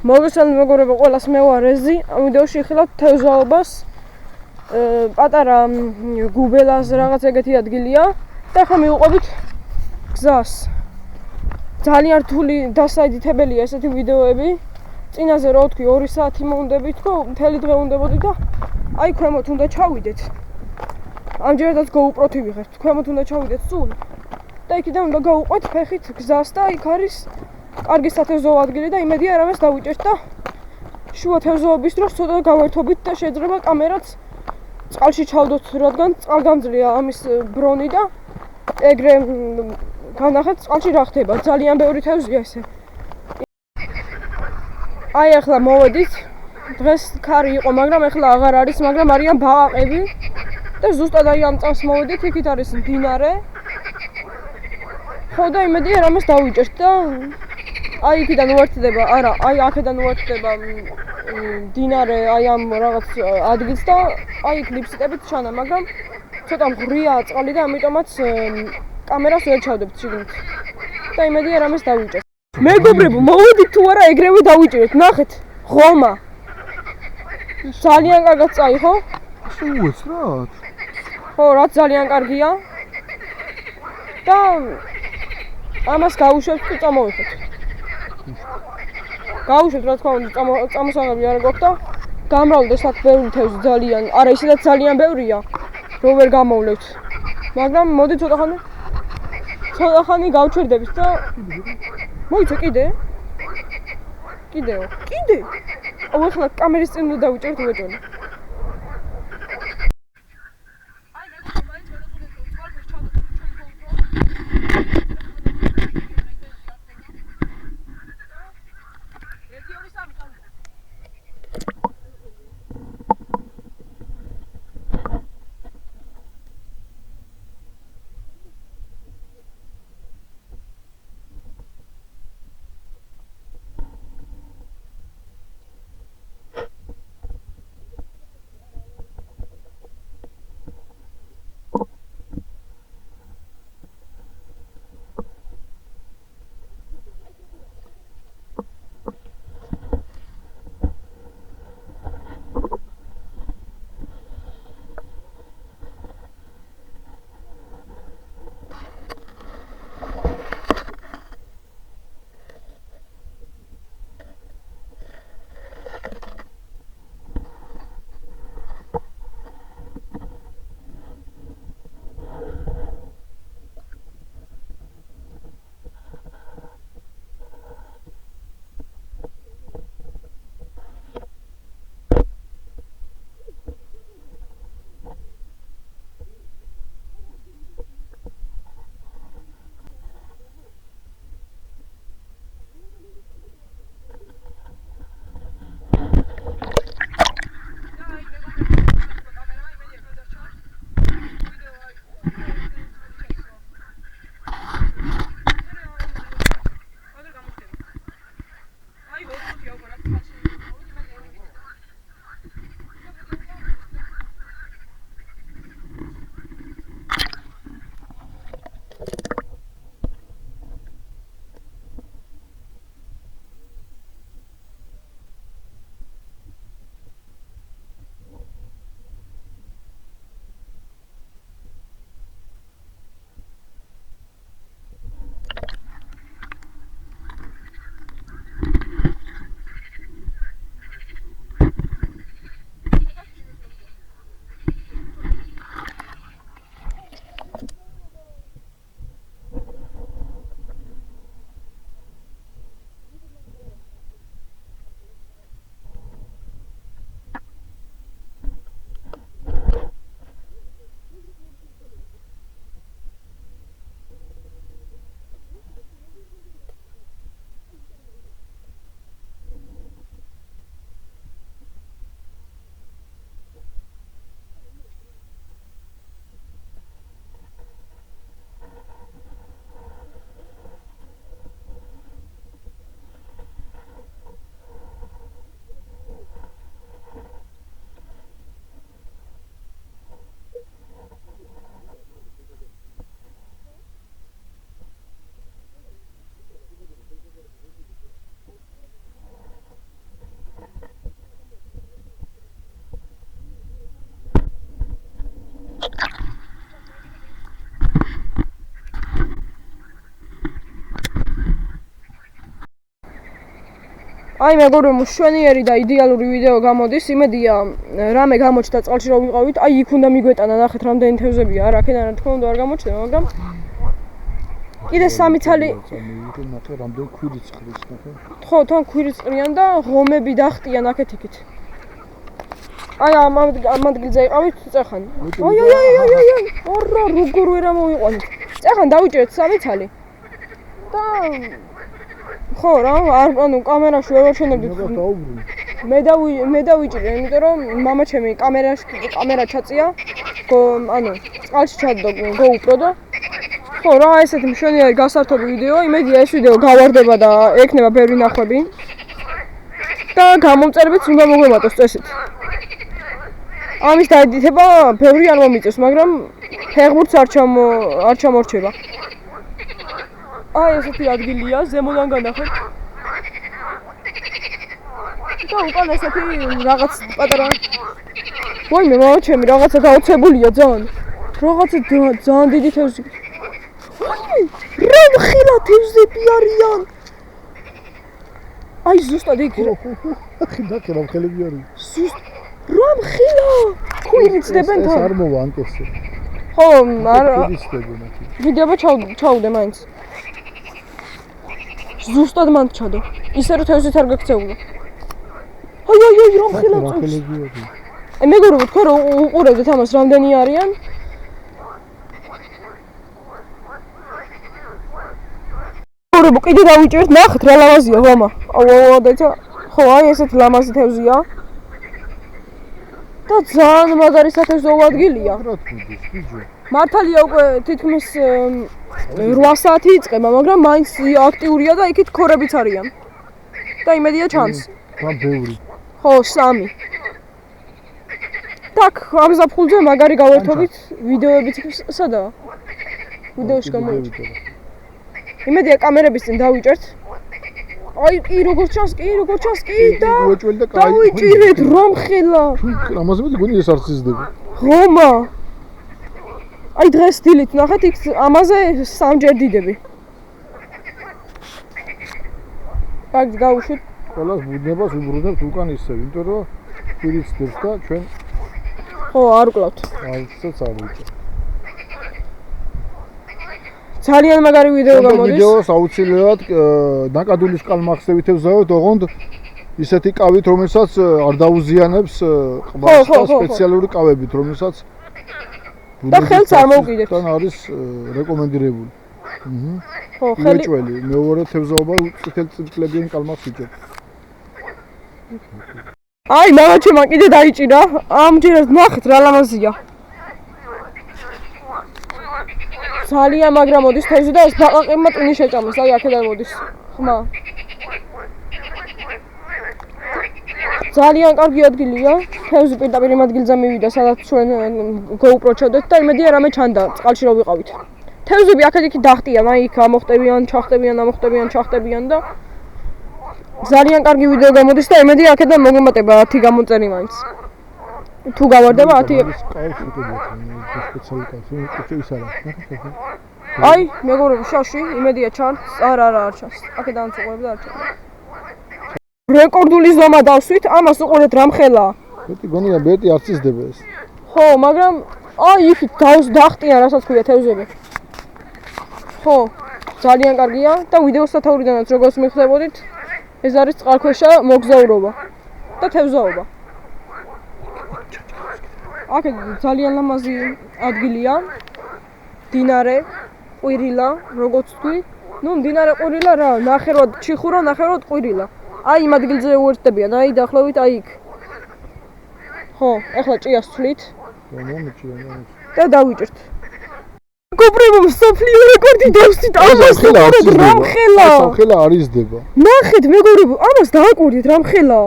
მოგესალმებით მეგობრებო, ყველას მე ვარ ეზი. ამ ვიდეოში ხილავთ თევზაობას. პატარა გუბელას რაღაც ეგეთი ადგილია და ახლა მივუყვებით გზას. ძალიან რთული დასაიდითებელია ესეთი ვიდეოები. წინაზე რა ვთქვი 2 საათი მოუნდებით თქო, მთელი დღე უნდებოდი და აი ქვემოთ უნდა ჩავიდეთ. ამჯერადაც GoPro-თი ვიღებთ. ქვემოთ უნდა ჩავიდეთ სულ. და იქიდან უნდა გავუყვეთ ფეხით გზას და იქ არის კარგი სათევზაო ადგილი და იმედია რამეს დავიჭერთ და შუა თევზაობის დროს ცოტა გავერთობით და შეიძლება კამერაც წყალში ჩავდოთ, რადგან წყალგამძლეა ამის ბრონი და ეგრე განახეთ წყალში რა ხდება. ძალიან ბევრი თევზია ესე. აი ახლა მოვედით. დღეს ქარი იყო, მაგრამ ახლა აღარ არის, მაგრამ არიან ბაყაყები და ზუსტად აი ამ წამს მოვედით, იქით არის მდინარე. ხო და იმედია რამეს დავიჭერთ და აი იქიდან უერთდება, არა, აი აქედან უერთდება მდინარე აი ამ რაღაც ადგილს და აი იქ ლიფსიტებით ჩანა, მაგრამ ცოტა მღრიაა წყალი და ამიტომაც კამერას ვერ ჩავდებთ შიგნით. და იმედია რამეს დავიჭერთ. მეგობრებო, მოვედით თუ არა ეგრევე დავიჭერეთ, ნახეთ, ღომა. ძალიან კარგად წაი, ხო? სულს რა? ხო, რაც ძალიან კარგია. და ამას გავუშვებთ თუ წამოვიდეთ. გავუშვებთ რა თქმა უნდა, წამოსაღები არ გვაქვს და გამრავლდეს აქ ბევრი თევზი ძალიან. არა, ისედაც ძალიან ბევრია, რომ ვერ გამოვლევთ. მაგრამ მოდი ცოტა ხანი გავჩერდებით და მოიცე კიდე? კიდეო. კიდე? აუ ახლა კამერის წინ უნდა დავიჭერთ უეჭველი. აი მეგობრებო, მშვენიერი და იდეალური ვიდეო გამოდის. იმედია რამე გამოჩნდა წყალში რომ ვიყავით. აი იქ უნდა მიგვეტანა, ნახეთ რამდენი თევზებია. არა, აქედან რა თქმა უნდა არ გამოჩნდება, მაგრამ კიდე 3 ცალი ნახე რამდენი ქვირიც ყრის, ნახე. ხო, თან ქვირიც ყრიან და ღომები დახტიან აქეთ იქით. აი ამ ადგილზე იყავით წეხან. აი. ორ როგორ ვერ ამოვიყვანით. წეხან დავიჭერეთ 3 ცალი. და ხო რა, ანუ კამერაში ვერ ვაჩვენებდით. მე დავიჭირე, იმიტომ რომ მამაჩემი კამერა ჩაწია. ანუ წყალში ჩადო GoPro და ხო რა, ესეთი მშვენიერი გასართობი ვიდეო. იმედია ეს ვიდეო გავარდება და ექნება ბევრი ნახვები. და გამომწერებიც უნდა მოგვემატოს წესით. ამის დაედიტება ბევრი არ მომიწევს, მაგრამ ფეხბურთს არ ჩამორჩება. აი ესეთი ადგილია, ზემოდან განახეთ. და უკან ესეთი რაღაც პატარა. ვაიმე, მამაჩემი, რაღაცა გაოცებულია ძალიან. რაღაცა ძალიან დიდი თევზი. რა მხილა თევზები არიან. აი ზუსტად იქ. ნახე რა მხილები არის. რა მხილა. ქვირიცდებენ თან. ეს არ მოვა ანკესზე. ხო, არა. ქვირიცდებენ აქ. ვიდეო ჩაუდე მაინც. ზუსტად მანდ ჩადო. ისე რომ თევზით არ გაქცეულა. აი, რა მხილა წუთს. აი მეგობრებო, თქვენ რომ უყურებთ ამას რამდენი არიან? მეგობრებო, კიდე დავიჭერთ, ნახეთ რა ლამაზია ღომა. აუ, დაიცა. ხო, აი ესეთ ლამაზი თევზია. და ძალიან მაგარი სათევზაო ადგილია. მართალია უკვე თითქმის 8 საათი იწყება, მაგრამ მაინც აქტიურია და იქით ქორებიც არიან. და იმედია ჩანს. თან ბევრი. ხო, 3. так, ამ ზაფხულზე მაგარი გავერთობით ვიდეოებიც სადაა? ვიდეოში გამოიჭრა. იმედია კამერების წინ დავიჭერთ. აი, კი როგორ ჩანს, და დავიჭირეთ რომ ხელა. ამაზე მეტი გონი ეს არც იზრდება. ღომა. აი დღეს დილით ნახეთ იქ ამაზე 3ჯერ დიდები. აქ გავუშვით. ყველას ბუდნებას უბრუნებთ უკან ისევ, იმიტომ რომ პირიცდებს და ჩვენ ხო, არ ვკლავთ. არცაც არ ვიცი. ძალიან მაგარი ვიდეო გამოდის. ვიდეოს აუცილებლად ნაკადულის კალმახსნევი თევზავთ, ოღონდ ისეთი კავით, რომელსაც არ დაუზიანებს ყბას და სპეციალური კავებით, რომელსაც და ხელს არ მოვკიდეთ. თან არის რეკომენდირებული. ხო, ხელი. მეორე თევზაობა წითელ წიწკლებიან კალმახს ვიჭერთ. აი, მამაჩემ კიდე დაიჭირა. ამჯერად ნახეთ რა ლამაზია. ძალიან მაგრა მოდის თევზი და ეს ბაყაყებმა ტვინი შეჭამეს. აი, აქედან მოდის ხმა. ძალიან კარგი ადგილია. თევზი პირდაპირ იმ ადგილზე მივიდა, სადაც ჩვენ GoPro ჩავდეთ და იმედია რამე ჩანდა წყალში რომ ვიყავით. თევზები აქეთ-იქით დახტიან, აი იქ ამოხტებიან, ჩახტებიან და ძალიან კარგი ვიდეო გამოდის და იმედია აქედან მოგვემატება 10 გამომწერი მაინც. თუ გავარდება 10. აი, მეგობრებო, შავში იმედია ჩანს. არა, არ ჩანს. აქედანაც უყურებ და არ ჩანს. რეკორდული ზომა დავსვით, ამას უყურეთ რამხელა. მეტი გონია მეტი არც იზრდება ეს. ხო, მაგრამ აი იქით დახტიან, რასაც ქვია თევზები. ხო, ძალიან კარგია და ვიდეოს სათაურიდანაც როგორც მიხვდებოდით, ეს არის წყალქვეშა მოგზაურობა და თევზაობა. აქ ძალიან ლამაზი ადგილია. დინარე, ყვირილა, როგორც თქვი. ნუ დინარე ყვირილა რა, ნახევრად ჩიხურა, ნახევრად ყვირილა. აი იმ ადგილზე უერთდებიან, აი დაახლოებით აი იქ. ხო, ახლა ჭიას ვთვლით. და დავიჭერთ. მეგობრებო, მსოფლიო რეკორდი დავსვით ამას რამხელა. რამხელა არ იზრდება. ნახეთ მეგობრებო, ამას დააკვირდით რამხელა.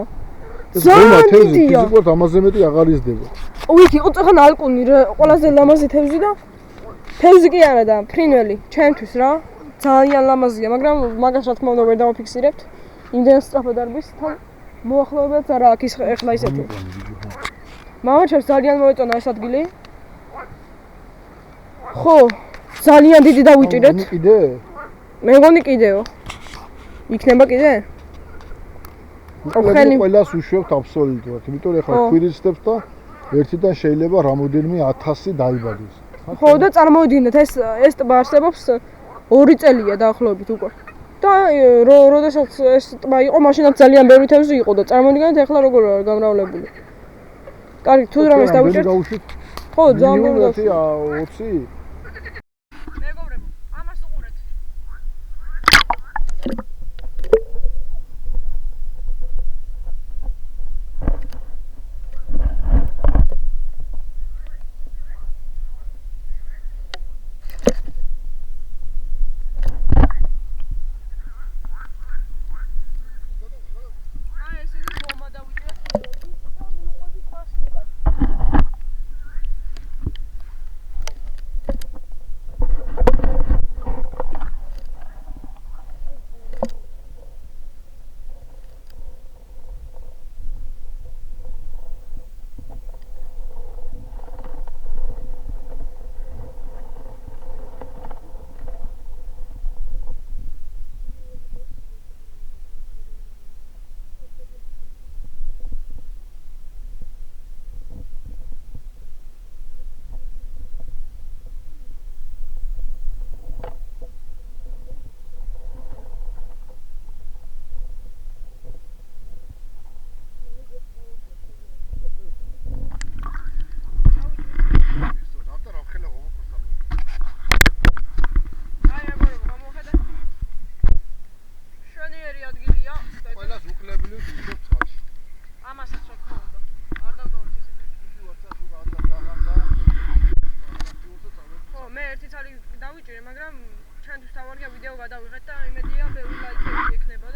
ძალიან დიდია. ფიზიკურად ამაზე მეტი აღარ იზრდება. იქ იყო წახან ალკუნი, ყველაზე ლამაზი თევზი და თევზი კი არა და ფრინველი, ჩემთვის რა. ძალიან ლამაზია, მაგრამ მაგას რა თქმა უნდა ვერ დავაფიქსირებთ. იმდენ სწრაფად არის თან მოახლოებაც არა აქ ის ახლა ისეთი. მამაჩემს ძალიან მოეწონა ეს ადგილი. ხო, ძალიან დიდი დავიჭირეთ. კიდე? მე მგონი კიდეო. იქნება კიდე? უკლები ყველას უშვებთ აბსოლუტურად, იმიტომ რომ ეხლა ქვირისდებს და ერთიდან შეიძლება რამოდენიმე 1000 დაიბადეს. ხო და წარმოვიდგინეთ ეს ტბა არსებობს 2 წელია დაახლოებით უკვე. და როდესაც ეს ტბა იყო, მაშინაც ძალიან ბევრი თევზი იყო და წარმოვიდგინეთ ახლა როგორ არის გამრავლებული. კარგი, თუ რამეს დავუჭერთ? ხო, ძალიან ბევრი დავუშვით. 20 მეგობრებო, ამას უყურეთ. დავიჭირე, მაგრამ ჩვენთვის თავარია ვიდეო გადავიღეთ და იმედია ბევრი ლაიქები ექნება.